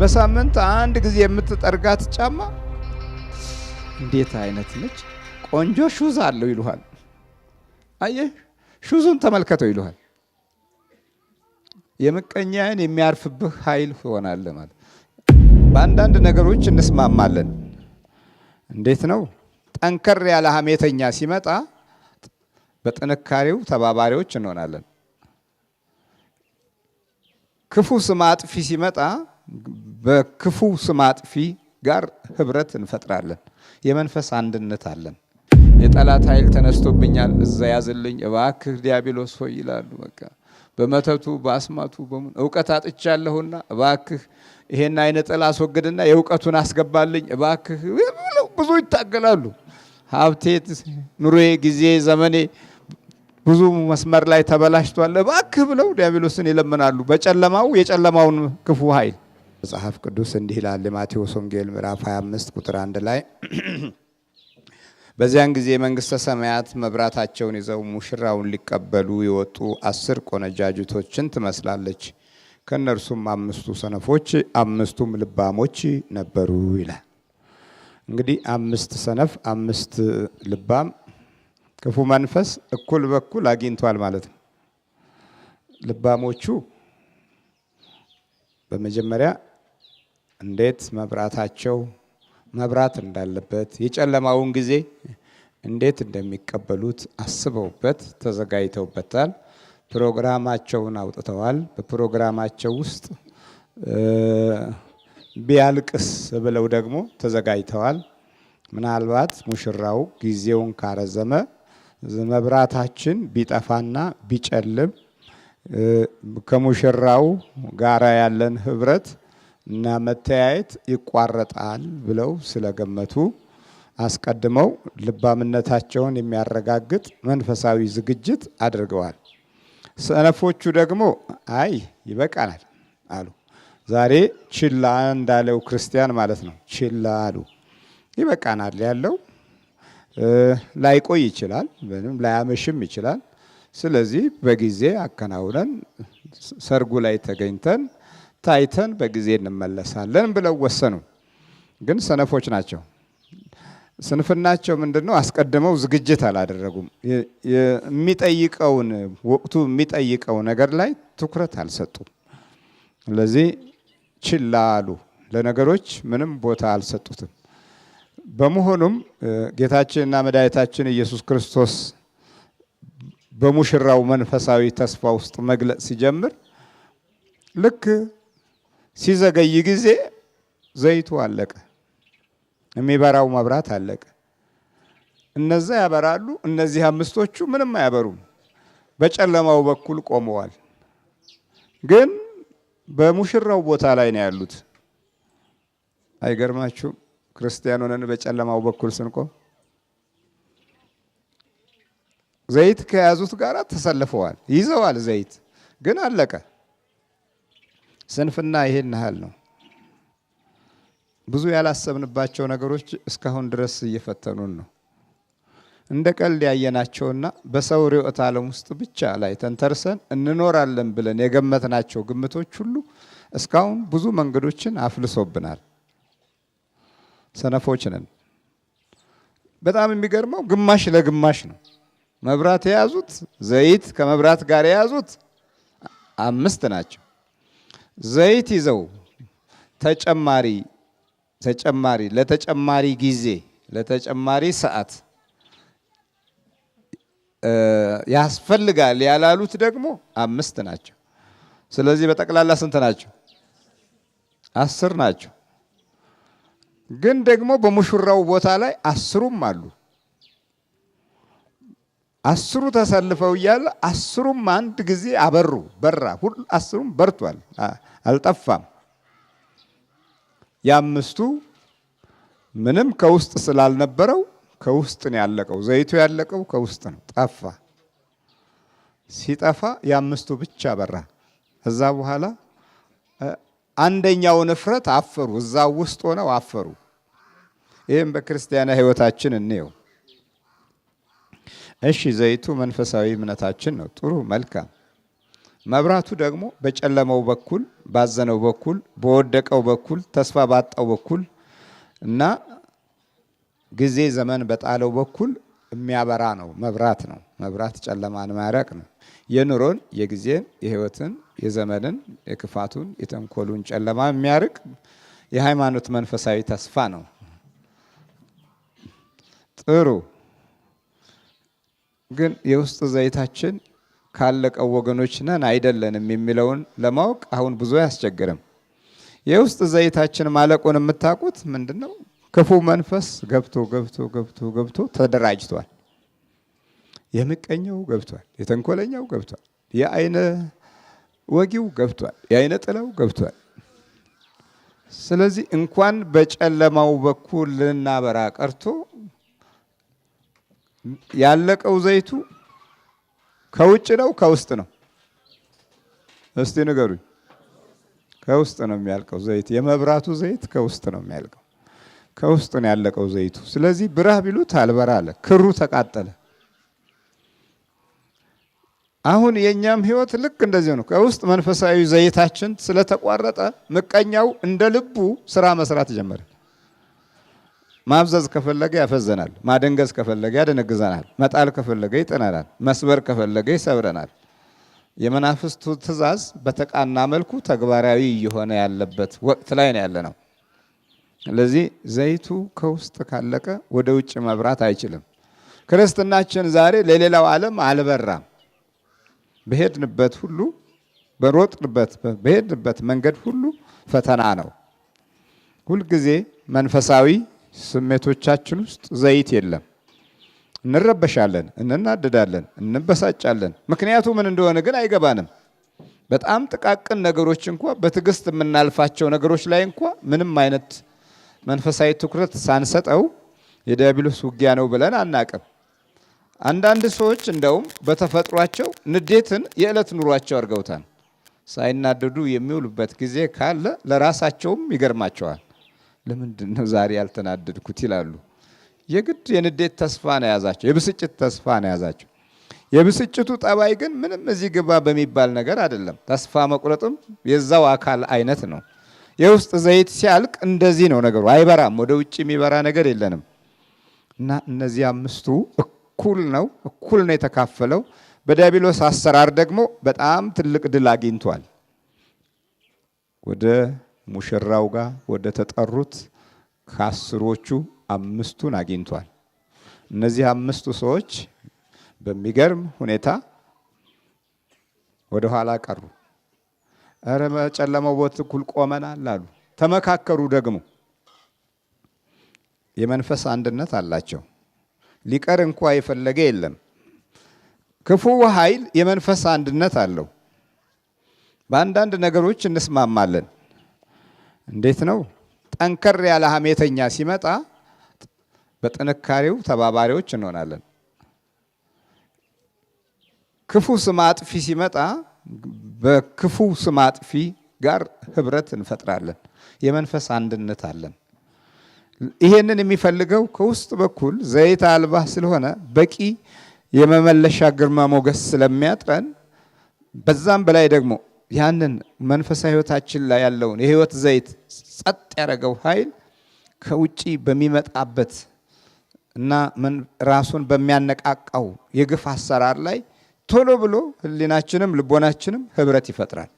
በሳምንት አንድ ጊዜ የምትጠርጋት ጫማ እንዴት አይነት ነች! ቆንጆ ሹዝ አለው ይሉሃል። አየህ ሹዙን ተመልከተው ይሉሃል። የምቀኛን የሚያርፍብህ ኃይል ሆናለ ማለት። በአንዳንድ ነገሮች እንስማማለን። እንዴት ነው? ጠንከር ያለ ሐሜተኛ ሲመጣ በጥንካሬው ተባባሪዎች እንሆናለን። ክፉ ስም አጥፊ ሲመጣ በክፉ ስም አጥፊ ጋር ህብረት እንፈጥራለን። የመንፈስ አንድነት አለን። የጠላት ኃይል ተነስቶብኛል እዛ ያዝልኝ እባክህ ዲያብሎስ ሆይ ይላሉ። በቃ በመተቱ በአስማቱ እውቀት አጥቻለሁና እባክህ ይሄን አይነ ጥላ አስወግድና የእውቀቱን አስገባልኝ እባክህ ብዙ ይታገላሉ። ሀብቴ፣ ኑሮዬ፣ ጊዜ፣ ዘመኔ ብዙ መስመር ላይ ተበላሽቷል እባክህ ብለው ዲያብሎስን ይለምናሉ። በጨለማው የጨለማውን ክፉ ኃይል መጽሐፍ ቅዱስ እንዲህ ይላል። ማቴዎስ ወንጌል ምዕራፍ 25 ቁጥር 1 ላይ በዚያን ጊዜ መንግሥተ ሰማያት መብራታቸውን ይዘው ሙሽራውን ሊቀበሉ የወጡ 10 ቆነጃጅቶችን ትመስላለች። ከነርሱም 5ቱ ሰነፎች 5ቱም ልባሞች ነበሩ ይላል። እንግዲህ 5 ሰነፍ 5 ልባም ክፉ መንፈስ እኩል በኩል አግኝቷል ማለት ነው። ልባሞቹ በመጀመሪያ እንዴት መብራታቸው መብራት እንዳለበት የጨለማውን ጊዜ እንዴት እንደሚቀበሉት አስበውበት ተዘጋጅተውበታል። ፕሮግራማቸውን አውጥተዋል። በፕሮግራማቸው ውስጥ ቢያልቅስ ብለው ደግሞ ተዘጋጅተዋል። ምናልባት ሙሽራው ጊዜውን ካረዘመ መብራታችን ቢጠፋና ቢጨልም ከሙሽራው ጋራ ያለን ህብረት እና መተያየት ይቋረጣል ብለው ስለገመቱ አስቀድመው ልባምነታቸውን የሚያረጋግጥ መንፈሳዊ ዝግጅት አድርገዋል። ሰነፎቹ ደግሞ አይ ይበቃናል አሉ። ዛሬ ችላ እንዳለው ክርስቲያን ማለት ነው። ችላ አሉ። ይበቃናል ያለው ላይቆይ ይችላል፣ ምንም ላያመሽም ይችላል። ስለዚህ በጊዜ አከናውነን ሰርጉ ላይ ተገኝተን ታይተን በጊዜ እንመለሳለን ብለው ወሰኑ። ግን ሰነፎች ናቸው። ስንፍናቸው ምንድነው? አስቀድመው ዝግጅት አላደረጉም። የሚጠይቀውን ወቅቱ የሚጠይቀው ነገር ላይ ትኩረት አልሰጡም። ስለዚህ ችላ አሉ። ለነገሮች ምንም ቦታ አልሰጡትም። በመሆኑም ጌታችንና መድኃኒታችን ኢየሱስ ክርስቶስ በሙሽራው መንፈሳዊ ተስፋ ውስጥ መግለጽ ሲጀምር ልክ ሲዘገይ ጊዜ ዘይቱ አለቀ፣ የሚበራው መብራት አለቀ። እነዛ ያበራሉ፣ እነዚህ 5ቶቹ ምንም አያበሩም። በጨለማው በኩል ቆመዋል። ግን በሙሽራው ቦታ ላይ ነው ያሉት። አይገርማችሁም? ክርስቲያን ሆነን በጨለማው በኩል ስንቆም ዘይት ከያዙት ጋር ተሰልፈዋል፣ ይዘዋል። ዘይት ግን አለቀ። ስንፍና ይሄን ያህል ነው። ብዙ ያላሰብንባቸው ነገሮች እስካሁን ድረስ እየፈተኑን ነው። እንደ ቀልድ ያየናቸውና በሰው ርዕዮተ ዓለም ውስጥ ብቻ ላይ ተንተርሰን እንኖራለን ብለን የገመትናቸው ግምቶች ሁሉ እስካሁን ብዙ መንገዶችን አፍልሶብናል። ሰነፎች ነን። በጣም የሚገርመው ግማሽ ለግማሽ ነው። መብራት የያዙት ዘይት ከመብራት ጋር የያዙት 5 ናቸው። ዘይት ይዘው ለተጨማሪ ጊዜ ለተጨማሪ ሰዓት ያስፈልጋል ያላሉት ደግሞ 5 ናቸው። ስለዚህ በጠቅላላ ስንት ናቸው? 10 ናቸው። ግን ደግሞ በሙሽራው ቦታ ላይ 10ም አሉ። 10ሩ ተሰልፈው እያለ 10ሩም አንድ ጊዜ አበሩ። በራ 10ሩም በርቷል፣ አልጠፋም። የ5ቱ ምንም ከውስጥ ስላልነበረው ከውስጥ ነው ያለቀው። ዘይቱ ያለቀው ከውስጥ ነው፣ ጠፋ። ሲጠፋ የ5ቱ ብቻ በራ። ከዛ በኋላ አንደኛውን እፍረት አፈሩ። እዛ ውስጥ ሆነው አፈሩ። ይህም በክርስቲያና ህይወታችን እንየው። እሺ ዘይቱ መንፈሳዊ እምነታችን ነው። ጥሩ መልካም። መብራቱ ደግሞ በጨለመው በኩል ባዘነው በኩል በወደቀው በኩል ተስፋ ባጣው በኩል እና ጊዜ ዘመን በጣለው በኩል የሚያበራ ነው። መብራት ነው። መብራት ጨለማን ማያረቅ ነው። የኑሮን፣ የጊዜን፣ የህይወትን፣ የዘመንን፣ የክፋቱን፣ የተንኮሉን ጨለማ የሚያርቅ የሃይማኖት መንፈሳዊ ተስፋ ነው። ጥሩ። ግን የውስጥ ዘይታችን ካለቀው ወገኖች ነን አይደለንም የሚለውን ለማወቅ አሁን ብዙ አያስቸግርም። የውስጥ ዘይታችን ማለቁን የምታውቁት ምንድነው? ክፉ መንፈስ ገብቶ ተደራጅቷል። የምቀኛው ገብቷል፣ የተንኮለኛው ገብቷል፣ የአይነ ወጊው ገብቷል፣ የአይነ ጥላው ገብቷል። ስለዚህ እንኳን በጨለማው በኩል ልናበራ ቀርቶ ያለቀው ዘይቱ ከውጭ ነው ከውስጥ ነው? እስቲ ንገሩኝ። ከውስጥ ነው የሚያልቀው ዘይት። የመብራቱ ዘይት ከውስጥ ነው የሚያልቀው። ከውስጥ ነው ያለቀው ዘይቱ። ስለዚህ ብራህ ቢሉት አልበራ አለ፣ ክሩ ተቃጠለ። አሁን የኛም ህይወት ልክ እንደዚህ ነው። ከውስጥ መንፈሳዊ ዘይታችን ስለተቋረጠ ምቀኛው እንደ ልቡ ስራ መስራት ጀመረ። ማብዘዝ ከፈለገ ያፈዘናል፣ ማደንገዝ ከፈለገ ያደነግዘናል፣ መጣል ከፈለገ ይጥለናል፣ መስበር ከፈለገ ይሰብረናል። የመናፍስቱ ትእዛዝ በተቃና መልኩ ተግባራዊ እየሆነ ያለበት ወቅት ላይ ነው ያለ ነው። ስለዚህ ዘይቱ ከውስጥ ካለቀ ወደ ውጭ መብራት አይችልም። ክርስትናችን ዛሬ ለሌላው ዓለም አልበራም። በሄድንበት ሁሉ በሄድንበት መንገድ ሁሉ ፈተና ነው። ሁልጊዜ መንፈሳዊ ስሜቶቻችን ውስጥ ዘይት የለም። እንረበሻለን፣ እንናደዳለን፣ እንበሳጫለን። ምክንያቱ ምን እንደሆነ ግን አይገባንም። በጣም ጥቃቅን ነገሮች እንኳ በትዕግስት የምናልፋቸው ነገሮች ላይ እንኳ ምንም አይነት መንፈሳዊ ትኩረት ሳንሰጠው የዲያብሎስ ውጊያ ነው ብለን አናቅም። አንዳንድ ሰዎች እንደውም በተፈጥሯቸው ንዴትን የዕለት ኑሯቸው አድርገውታል። ሳይናደዱ የሚውሉበት ጊዜ ካለ ለራሳቸውም ይገርማቸዋል። ለምንድን ነው ዛሬ ያልተናደድኩት ይላሉ። የግድ የንዴት ተስፋ ነው ያዛቸው፣ የብስጭት ተስፋ ነው ያዛቸው። የብስጭቱ ጠባይ ግን ምንም እዚህ ግባ በሚባል ነገር አይደለም። ተስፋ መቁረጥም የዛው አካል አይነት ነው። የውስጥ ዘይት ሲያልቅ እንደዚህ ነው ነገሩ፣ አይበራም። ወደ ውጭ የሚበራ ነገር የለንም። እና እነዚህ አምስቱ እኩል ነው የተካፈለው። በዲያብሎስ አሰራር ደግሞ በጣም ትልቅ ድል አግኝቷል። ወደ ሙሽራው ጋር ወደ ተጠሩት ከአስሮቹ አምስቱን አግኝቷል። እነዚህ አምስቱ ሰዎች በሚገርም ሁኔታ ወደ ኋላ ቀሩ። ኧረ በጨለማው በኩል ቆመናል አሉ። ተመካከሩ። ደግሞ የመንፈስ አንድነት አላቸው። ሊቀር እንኳ የፈለገ የለም። ክፉ ኃይል የመንፈስ አንድነት አለው። በአንዳንድ ነገሮች እንስማማለን። እንዴት ነው? ጠንከር ያለ ሐሜተኛ ሲመጣ በጥንካሬው ተባባሪዎች እንሆናለን። ክፉ ስም አጥፊ ሲመጣ በክፉ ስም አጥፊ ጋር ህብረት እንፈጥራለን። የመንፈስ አንድነት አለን። ይሄንን የሚፈልገው ከውስጥ በኩል ዘይት አልባ ስለሆነ በቂ የመመለሻ ግርማ ሞገስ ስለሚያጥረን፣ በዛም በላይ ደግሞ ያንን መንፈሳዊ ህይወታችን ላይ ያለውን የህይወት ዘይት ጸጥ ያደረገው ኃይል ከውጪ በሚመጣበት እና ራሱን በሚያነቃቃው የግፍ አሰራር ላይ ቶሎ ብሎ ህሊናችንም ልቦናችንም ህብረት ይፈጥራል።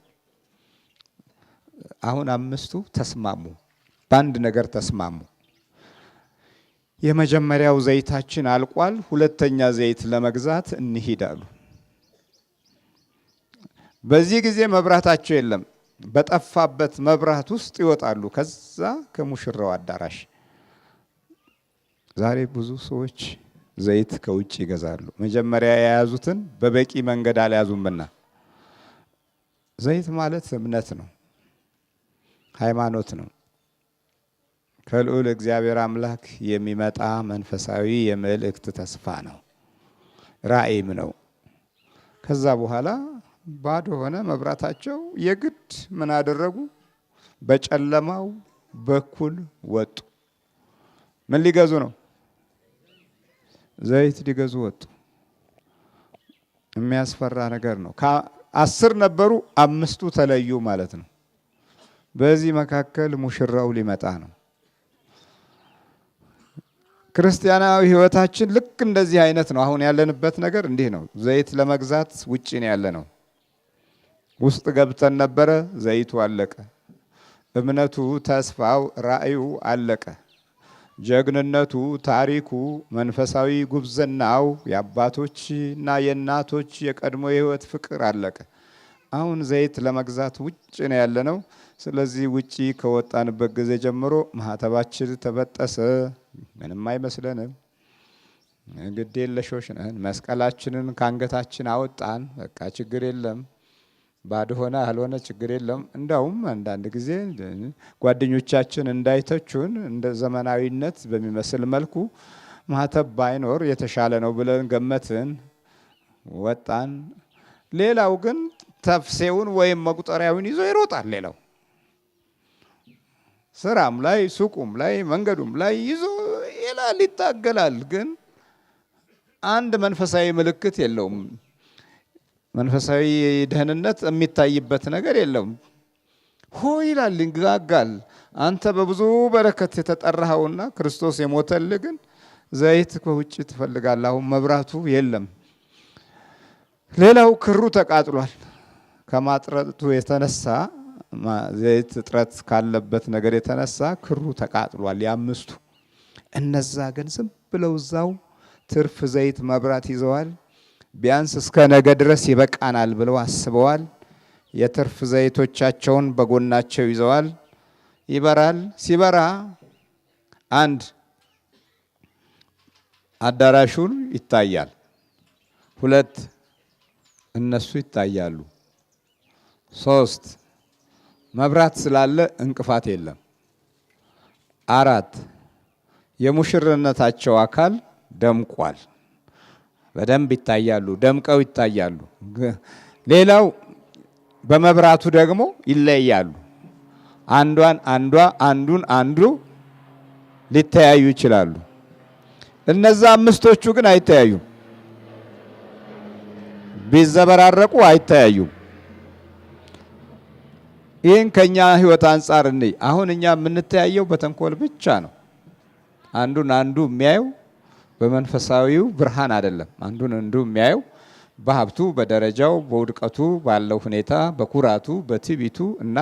አሁን አምስቱ ተስማሙ፣ በአንድ ነገር ተስማሙ። የመጀመሪያው ዘይታችን አልቋል፣ ሁለተኛ ዘይት ለመግዛት እንሂዳሉ። በዚህ ጊዜ መብራታቸው የለም። በጠፋበት መብራት ውስጥ ይወጣሉ። ከዛ ከሙሽራው አዳራሽ ዛሬ ብዙ ሰዎች ዘይት ከውጭ ይገዛሉ። መጀመሪያ የያዙትን በበቂ መንገድ አልያዙምና። ዘይት ማለት እምነት ነው፣ ሃይማኖት ነው። ከልዑል እግዚአብሔር አምላክ የሚመጣ መንፈሳዊ የመልእክት ተስፋ ነው፣ ራእይም ነው። ከዛ በኋላ ባዶ ሆነ መብራታቸው። የግድ ምን አደረጉ? በጨለማው በኩል ወጡ። ምን ሊገዙ ነው? ዘይት ሊገዙ ወጡ። የሚያስፈራ ነገር ነው። 10 ነበሩ፣ 5ቱ ተለዩ ማለት ነው። በዚህ መካከል ሙሽራው ሊመጣ ነው። ክርስቲያናዊ ህይወታችን ልክ እንደዚህ አይነት ነው። አሁን ያለንበት ነገር እንዲህ ነው። ዘይት ለመግዛት ውጪ ነው ያለነው። ውስጥ ገብተን ነበረ፣ ዘይቱ አለቀ። እምነቱ፣ ተስፋው፣ ራእዩ አለቀ። ጀግንነቱ፣ ታሪኩ፣ መንፈሳዊ ጉብዝናው፣ የአባቶችና የእናቶች የቀድሞ የህይወት ፍቅር አለቀ። አሁን ዘይት ለመግዛት ውጭ ነው ያለነው። ስለዚህ ውጪ ከወጣንበት ጊዜ ጀምሮ ማህተባችን ተበጠሰ። ምንም አይመስለንም። ግድ የለሾች ነን። መስቀላችንን ከአንገታችን አወጣን። በቃ ችግር የለም። ባዶ ሆነ አልሆነ ችግር የለም። እንዳውም አንዳንድ ጊዜ ጓደኞቻችን እንዳይተቹን እንደ ዘመናዊነት በሚመስል መልኩ ማህተብ ባይኖር የተሻለ ነው ብለን ገመትን፣ ወጣን። ሌላው ግን ተፍሴውን ወይም መቁጠሪያውን ይዞ ይሮጣል። ሌላው ስራም ላይ ሱቁም ላይ መንገዱም ላይ ይዞ ይላል፣ ይታገላል። ግን አንድ መንፈሳዊ ምልክት የለውም። መንፈሳዊ ደህንነት የሚታይበት ነገር የለውም። ሆ ይላል፣ ይጋጋል። አንተ በብዙ በረከት የተጠራኸውና ክርስቶስ የሞተልህ ግን ዘይት ከውጭ ትፈልጋለህ። አሁን መብራቱ የለም። ሌላው ክሩ ተቃጥሏል። ከማጥረቱ የተነሳ ዘይት እጥረት ካለበት ነገር የተነሳ ክሩ ተቃጥሏል። የ5ቱ እነዛ ግን ዝም ብለው እዛው ትርፍ ዘይት መብራት ይዘዋል። ቢያንስ እስከ ነገ ድረስ ይበቃናል ብለው አስበዋል። የትርፍ ዘይቶቻቸውን በጎናቸው ይዘዋል። ይበራል። ሲበራ አንድ አዳራሹን ይታያል። 2 እነሱ ይታያሉ። 3 መብራት ስላለ እንቅፋት የለም። 4 የሙሽርነታቸው አካል ደምቋል። በደንብ ይታያሉ፣ ደምቀው ይታያሉ። ሌላው በመብራቱ ደግሞ ይለያሉ። አንዱን አንዱ ሊተያዩ ይችላሉ። እነዛ 5ቶቹ ግን አይተያዩም። ቢዘበራረቁ አይተያዩም። ይህን ከኛ ህይወት አንጻር እንይ። አሁን እኛ የምንተያየው በተንኮል ብቻ ነው። አንዱ የሚያየው በመንፈሳዊው ብርሃን አይደለም። አንዱ የሚያየው በሀብቱ፣ በደረጃው፣ በውድቀቱ ባለው ሁኔታ፣ በኩራቱ፣ በትዕቢቱ እና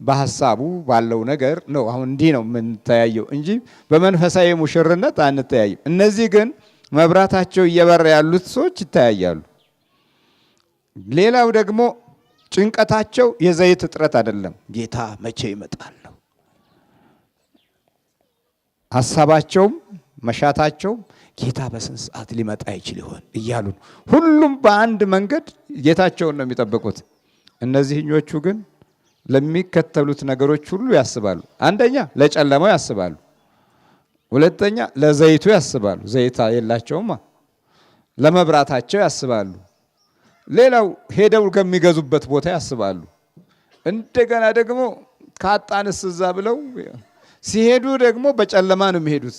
በሀሳቡ ባለው ነገር ነው። አሁን እንዲህ ነው የምንተያየው እንጂ በመንፈሳዊ ሙሽርነት አንተያይም። እነዚህ ግን መብራታቸው እየበራ ያሉት ሰዎች ይተያያሉ። ሌላው ደግሞ ጭንቀታቸው የዘይት እጥረት አይደለም። ጌታ መቼ ይመጣል ነው ሀሳባቸውም መሻታቸውም። ጌታ በስንት ሰዓት ሊመጣ ይችል ይሆን እያሉ ሁሉም በአንድ መንገድ ጌታቸውን ነው የሚጠብቁት። እነዚህኞቹ ግን ለሚከተሉት ነገሮች ሁሉ ያስባሉ። አንደኛ ለጨለማው ያስባሉ። 2ኛ ለዘይቱ ያስባሉ። ዘይታ የላቸውማ። ለመብራታቸው ያስባሉ። ሌላው ሄደው ከሚገዙበት ቦታ ያስባሉ። እንደገና ደግሞ ካጣንስ እዛ ብለው ሲሄዱ ደግሞ በጨለማ ነው የሚሄዱት።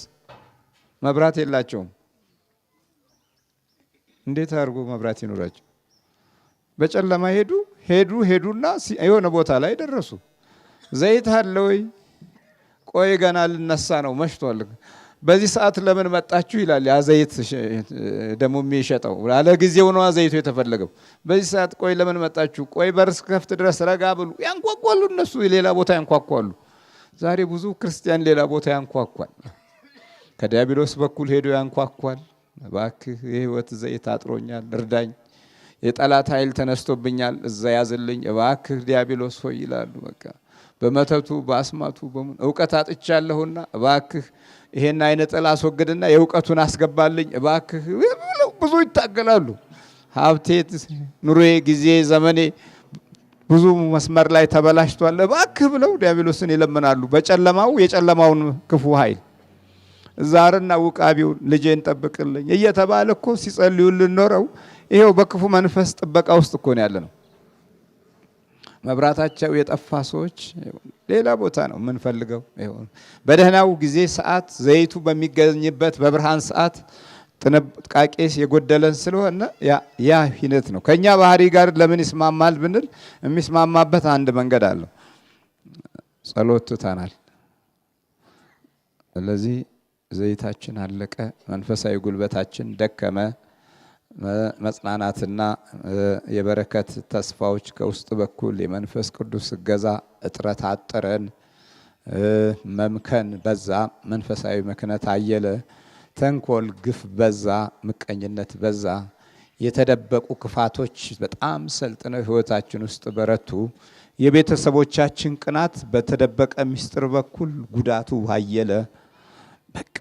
መብራት የላቸውም። እንዴት አድርጎ መብራት ይኖራቸው? በጨለማ ሄዱና የሆነ ቦታ ላይ ደረሱ። ዘይት አለ ወይ? ቆይ ገና ልነሳ ነው፣ መሽቷል። በዚህ ሰዓት ለምን መጣችሁ ይላል። ያ ዘይት ደግሞ የሚሸጠው አለ ጊዜው ነው ዘይቱ የተፈለገው። በዚህ ሰዓት ቆይ ለምን መጣችሁ? ቆይ በርስ ከፍት ድረስ ረጋ ብሉ። ያንኳኳሉ። እነሱ ሌላ ቦታ ያንኳኳሉ። ዛሬ ብዙ ክርስቲያን ሌላ ቦታ ያንኳኳል። ከዲያብሎስ በኩል ሄዶ ያንኳኳል። እባክህ የህይወት ዘይት አጥሮኛል፣ እርዳኝ፣ የጠላት ኃይል ተነስቶብኛል፣ እዛ ያዝልኝ እባክህ ዲያብሎስ ሆይ ይላሉ። በቃ በመተቱ በአስማቱ በምን እውቀት አጥቻለሁና እባክህ ይሄን አይነ ጥላ አስወግድና የእውቀቱን አስገባልኝ እባክህ ብዙ ይታገላሉ። ሀብቴ፣ ኑሮዬ፣ ጊዜ፣ ዘመኔ ብዙ መስመር ላይ ተበላሽቷል እባክህ ብለው ዲያብሎስን ይለምናሉ። በጨለማው የጨለማውን ክፉ ኃይል ዛርና ውቃቢውን ልጄን ጠብቅልኝ እየተባለ እኮ ሲጸልዩልን ኖረው ይሄው በክፉ መንፈስ ጥበቃ ውስጥ እኮ ነው ያለነው። መብራታቸው የጠፋ ሰዎች ሌላ ቦታ ነው የምንፈልገው። በደህናው ጊዜ ሰዓት ዘይቱ በሚገኝበት በብርሃን ሰዓት ጥንቃቄ የጎደለን ስለሆነ ያ ሂደት ነው። ከኛ ባህሪ ጋር ለምን ይስማማል ብንል የሚስማማበት አንድ መንገድ አለው። ጸሎት ትተናል። ስለዚህ ዘይታችን አለቀ፣ መንፈሳዊ ጉልበታችን ደከመ። መጽናናትና የበረከት ተስፋዎች ከውስጥ በኩል የመንፈስ ቅዱስ እገዛ እጥረት አጠረን። መምከን በዛ፣ መንፈሳዊ መክነት አየለ። ተንኮል፣ ግፍ በዛ፣ ምቀኝነት በዛ። የተደበቁ ክፋቶች በጣም ሰልጥነው ህይወታችን ውስጥ በረቱ። የቤተሰቦቻችን ቅናት በተደበቀ ምስጢር በኩል ጉዳቱ አየለ። በቃ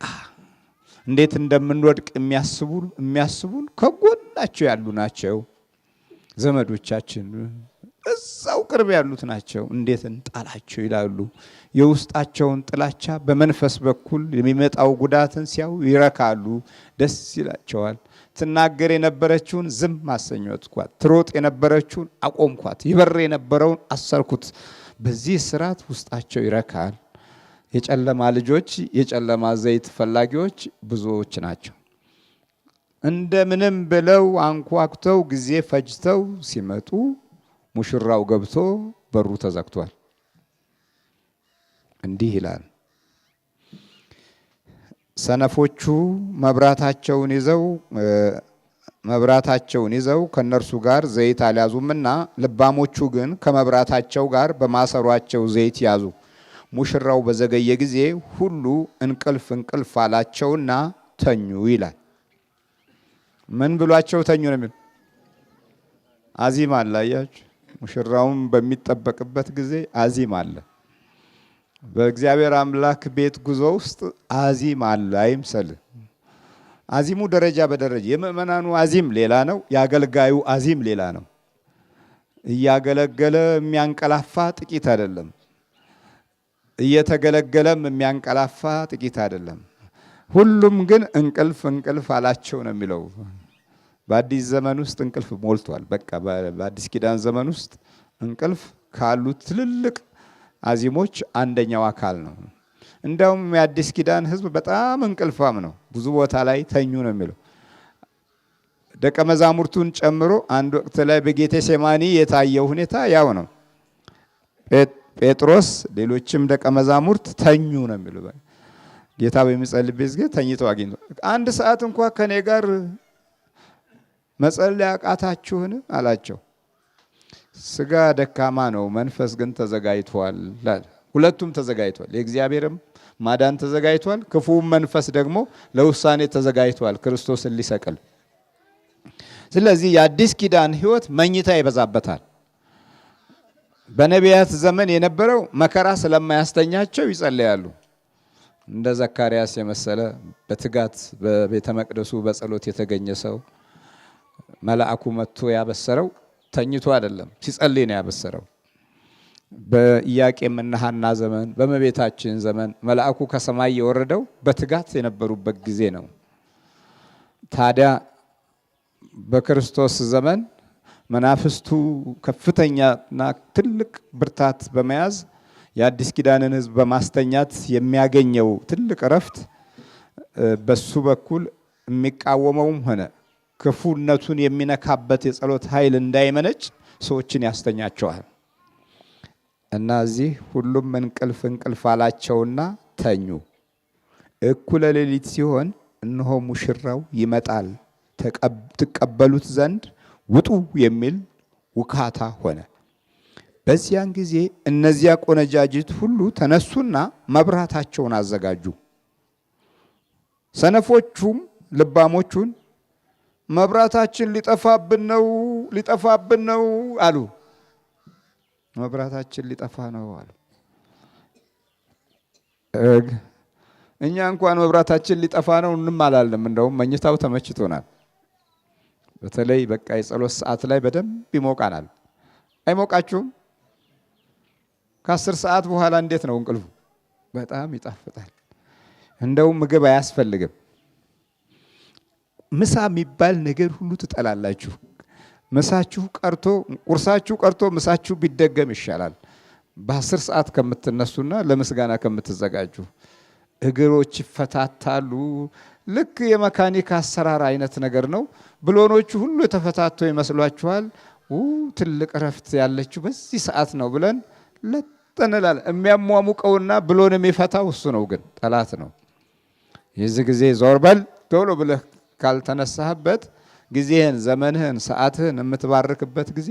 እንዴት እንደምንወድቅ የሚያስቡን ከጎናቸው ያሉ ናቸው። ዘመዶቻችን እዛው ቅርብ ያሉት ናቸው። እንዴት እንጣላቸው ይላሉ። የውስጣቸውን ጥላቻ በመንፈስ በኩል የሚመጣው ጉዳትን ሲያዩ ይረካሉ፣ ደስ ይላቸዋል። ትናገር የነበረችውን ዝም አሰኘኋት፣ ትሮጥ የነበረችውን አቆምኳት፣ ይበር የነበረውን አሰርኩት። በዚህ ስርዓት ውስጣቸው ይረካል። የጨለማ ልጆች፣ የጨለማ ዘይት ፈላጊዎች ብዙዎች ናቸው። እንደምንም ብለው አንኳኩተው ጊዜ ፈጅተው ሲመጡ ሙሽራው ገብቶ በሩ ተዘግቷል። እንዲህ ይላል፣ ሰነፎቹ መብራታቸውን ይዘው ከነርሱ ጋር ዘይት አልያዙምና፣ ልባሞቹ ግን ከመብራታቸው ጋር በማሰሯቸው ዘይት ያዙ። ሙሽራው በዘገየ ጊዜ ሁሉ እንቅልፍ አላቸውና ተኙ ይላል። ምን ብሏቸው ተኙ ነው የሚለው? አዚም አለ። አያችሁ፣ ሙሽራውን በሚጠበቅበት ጊዜ አዚም አለ። በእግዚአብሔር አምላክ ቤት ጉዞ ውስጥ አዚም አለ። አይምሰል። አዚሙ ደረጃ በደረጃ፣ የምእመናኑ አዚም ሌላ ነው፣ የአገልጋዩ አዚም ሌላ ነው። እያገለገለ የሚያንቀላፋ ጥቂት አይደለም፣ እየተገለገለም የሚያንቀላፋ ጥቂት አይደለም። ሁሉም ግን እንቅልፍ አላቸው ነው የሚለው። በአዲስ ዘመን ውስጥ እንቅልፍ ሞልቷል። በቃ በአዲስ ኪዳን ዘመን ውስጥ እንቅልፍ ካሉት ትልልቅ አዚሞች አንደኛው አካል ነው። እንዲያውም የአዲስ ኪዳን ሕዝብ በጣም እንቅልፋም ነው። ብዙ ቦታ ላይ ተኙ ነው የሚለው። ደቀ መዛሙርቱን ጨምሮ አንድ ወቅት ላይ በጌቴሴማኒ የታየው ሁኔታ ያው ነው። ጴጥሮስ፣ ሌሎችም ደቀ መዛሙርት ተኙ ነው የሚለው። ጌታ በሚጸልይበት ጊዜ ተኝተው አግኝቶ አንድ ሰዓት እንኳን ከኔ ጋር መጸለይ አቃታችሁን አላቸው። ስጋ ደካማ ነው፣ መንፈስ ግን ተዘጋጅቷል። ሁለቱም ተዘጋጅቷል። የእግዚአብሔርም ማዳን ተዘጋጅቷል፣ ክፉም መንፈስ ደግሞ ለውሳኔ ተዘጋጅቷል፣ ክርስቶስን ሊሰቅል። ስለዚህ የአዲስ ኪዳን ሕይወት መኝታ ይበዛበታል። በነቢያት ዘመን የነበረው መከራ ስለማያስተኛቸው ይጸልያሉ። እንደ ዘካርያስ የመሰለ በትጋት በቤተ መቅደሱ በጸሎት የተገኘ ሰው መልአኩ መጥቶ ያበሰረው ተኝቶ አይደለም፣ ሲጸልይ ነው ያበሰረው። በኢያቄምና ሐና ዘመን፣ በእመቤታችን ዘመን መልአኩ ከሰማይ የወረደው በትጋት የነበሩበት ጊዜ ነው። ታዲያ በክርስቶስ ዘመን መናፍስቱ ከፍተኛና ትልቅ ብርታት በመያዝ የአዲስ ኪዳንን ሕዝብ በማስተኛት የሚያገኘው ትልቅ እረፍት በሱ በኩል የሚቃወመውም ሆነ ክፉነቱን የሚነካበት የጸሎት ኃይል እንዳይመነጭ ሰዎችን ያስተኛቸዋል። እና እዚህ ሁሉም እንቅልፍ አላቸውና ተኙ። እኩለ ሌሊት ሲሆን እነሆ ሙሽራው ይመጣል፣ ትቀበሉት ዘንድ ውጡ የሚል ውካታ ሆነ። በዚያን ጊዜ እነዚያ ቆነጃጅት ሁሉ ተነሱና መብራታቸውን አዘጋጁ። ሰነፎቹም ልባሞቹን መብራታችን ሊጠፋብን ነው አሉ። መብራታችን ሊጠፋ ነው አሉ። እኛ እንኳን መብራታችን ሊጠፋ ነው እንም አላለም። እንደውም መኝታው ተመችቶናል። በተለይ በቃ የጸሎት ሰዓት ላይ በደንብ ይሞቃናል። አይሞቃችሁም? ከ10 ሰዓት በኋላ እንዴት ነው እንቅልፉ? በጣም ይጣፍጣል። እንደውም ምግብ አያስፈልግም። ምሳ የሚባል ነገር ሁሉ ትጠላላችሁ። ምሳችሁ ቀርቶ ቁርሳችሁ ቀርቶ ምሳችሁ ቢደገም ይሻላል። በ10 ሰዓት ከምትነሱና ለምስጋና ከምትዘጋጁ። እግሮች ይፈታታሉ፣ ልክ የመካኒክ አሰራር አይነት ነገር ነው። ብሎኖቹ ሁሉ የተፈታቶ ይመስሏችኋል። ትልቅ ረፍት ያለችው በዚህ ሰዓት ነው ብለን ለጠንላል። የሚያሟሙቀውና ብሎን የሚፈታው እሱ ነው፣ ግን ጠላት ነው። የዚህ ጊዜ ዞር በል ቶሎ ብለህ ካልተነሳህበት ጊዜህን፣ ዘመንህን፣ ሰዓትህን የምትባርክበት ጊዜ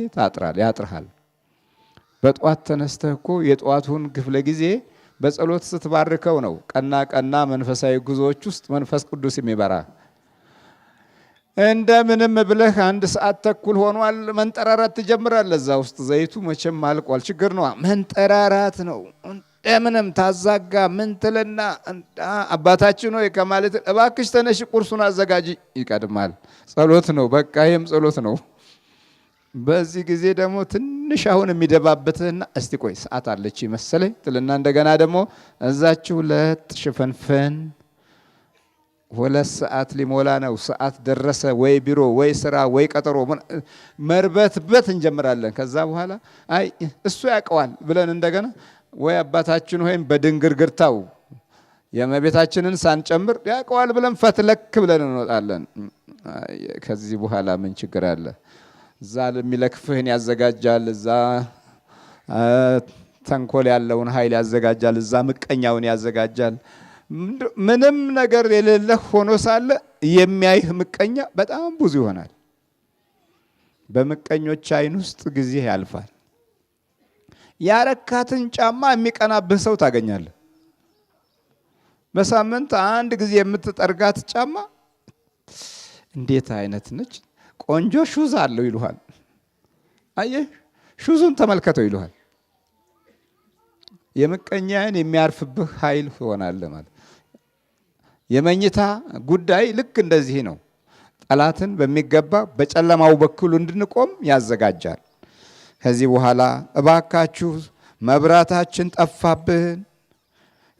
ያጥርሃል። በጧት ተነስተህ እኮ የጧቱን ክፍለ ጊዜ በጸሎት ስትባርከው ነው ቀና ቀና መንፈሳዊ ጉዞዎች ውስጥ መንፈስ ቅዱስ የሚበራ። እንደምንም ብለህ 1 ሰዓት ተኩል ሆኗል መንጠራራት ትጀምራለህ። እዛ ውስጥ ዘይቱ መቼም አልቋል። ችግር ነው፣ መንጠራራት ነው። እንደምንም ታዛጋ ምን ትልና አባታችን ሆይ ከማለት እባክሽ ተነሽ ቁርሱን አዘጋጂ ይቀድማል። ጸሎት ነው፣ በቃ ይሄም ጸሎት ነው። በዚህ ጊዜ ደግሞ ትንሽ አሁን የሚደባበትህና እስቲ ቆይ ሰዓት አለች መሰለኝ ትልና እንደገና ደግሞ እዛችሁ ለሽፈንፈን 2 ሰዓት ሊሞላ ነው። ሰዓት ደረሰ ወይ ቢሮ ወይ ስራ ወይ ቀጠሮ መርበትበት እንጀምራለን። ከዛ በኋላ አይ እሱ ያውቀዋል ብለን እንደገና ወይ አባታችን ሆይም በድንግርግርታው የእመቤታችንን ሳንጨምር ያውቀዋል ብለን ፈትለክ ብለን እንወጣለን። ከዚህ በኋላ ምን ችግር አለ? እዛ ለሚለክፍህን ያዘጋጃል። እዛ ተንኮል ያለውን ኃይል ያዘጋጃል። እዛ ምቀኛውን ያዘጋጃል። ምንም ነገር የሌለህ ሆኖ ሳለ የሚያይህ ምቀኛ በጣም ብዙ ይሆናል። በምቀኞች አይን ውስጥ ጊዜ ያልፋል። ያረካትን ጫማ የሚቀናብህ ሰው ታገኛለህ። በሳምንት 1 ጊዜ የምትጠርጋት ጫማ እንዴት አይነት ነች? ቆንጆ ሹዝ አለው ይሉሃል። አየህ ሹዙን ተመልከተው ይሉሃል። የምቀኛን የሚያርፍብህ ኃይል ይሆናል ማለት። የመኝታ ጉዳይ ልክ እንደዚህ ነው። ጠላትን በሚገባ በጨለማው በኩል እንድንቆም ያዘጋጃል። ከዚህ በኋላ እባካችሁ መብራታችን ጠፋብን፣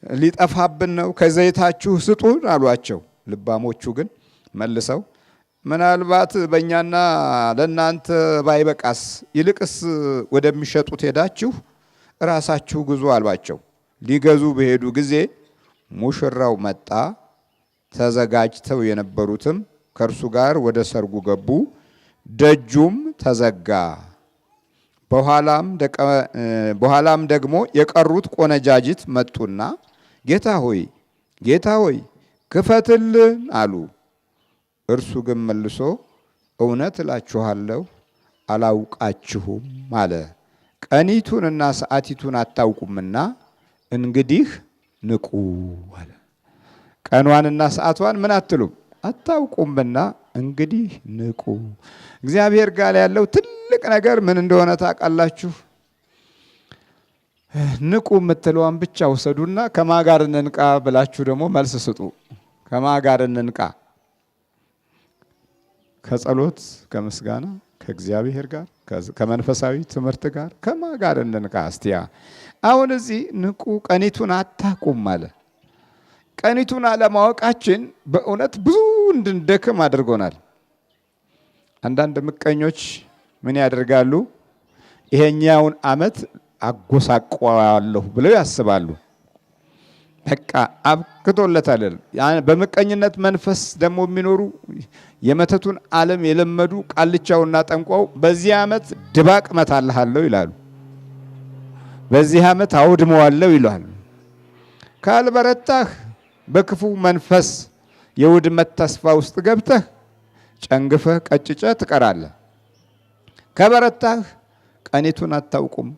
ሊጠፋብን ነው፣ ከዘይታችሁ ስጡን አሏቸው። ልባሞቹ ግን መልሰው ምናልባት በእኛና ለእናንተ ባይበቃስ ይልቅስ ወደሚሸጡት ሄዳችሁ ራሳችሁ ግዙ አሏቸው። ሊገዙ በሄዱ ጊዜ ሙሽራው መጣ። ተዘጋጅተው የነበሩትም ከእርሱ ጋር ወደ ሰርጉ ገቡ። ደጁም ተዘጋ። በኋላም ደግሞ የቀሩት ቆነጃጅት መጡና ጌታ ሆይ ክፈትልን አሉ። እርሱ ግን መልሶ እውነት እላችኋለሁ አላውቃችሁም አለ። ቀኒቱንና ሰዓቲቱን አታውቁምና እንግዲህ ንቁ አለ። ቀኗንና ሰዓቷን ምን አትሉም አታውቁምና እንግዲህ ንቁ። እግዚአብሔር ጋር ያለው ትልቅ ነገር ምን እንደሆነ ታውቃላችሁ? ንቁ የምትለዋን ብቻ ውሰዱና ከማን ጋር እንንቃ ብላችሁ ደግሞ መልስ ስጡ። ከማን ጋር እንንቃ? ከጸሎት ከምስጋና ከእግዚአብሔር ጋር ከመንፈሳዊ ትምህርት ጋር ከማን ጋር እንንቃ? እስቲያ አሁን እዚህ ንቁ ቀኒቱን አታውቁም አለ። ቀኒቱን አለማወቃችን በእውነት ብዙ እንድንደክም አድርጎናል። አንዳንድ ምቀኞች ምን ያደርጋሉ? ይሄኛውን ዓመት አጎሳቆላለሁ ብለው ያስባሉ። በቃ አብቅቶለታል። በምቀኝነት መንፈስ ደግሞ የሚኖሩ የመተቱን ዓለም የለመዱ ቃልቻውና ጠንቋው በዚህ ዓመት ድባቅ መታልሃለሁ ይላሉ። በዚህ ዓመት አውድመዋለሁ ይላሉ። ካልበረታህ በክፉ መንፈስ የውድመት ተስፋ ውስጥ ገብተህ ጨንግፈህ ቀጭጨህ ትቀራለህ። ከበረታህ ቀኒቱን አታውቁም።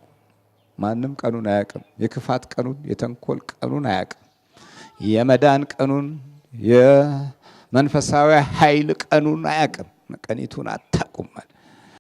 ማንም ቀኑን አያውቅም። የክፋት ቀኑን፣ የተንኮል ቀኑን አያውቅም። የመዳን ቀኑን፣ የመንፈሳዊ ኃይል ቀኑን አያውቅም። ቀኒቱን አታውቁም ማለት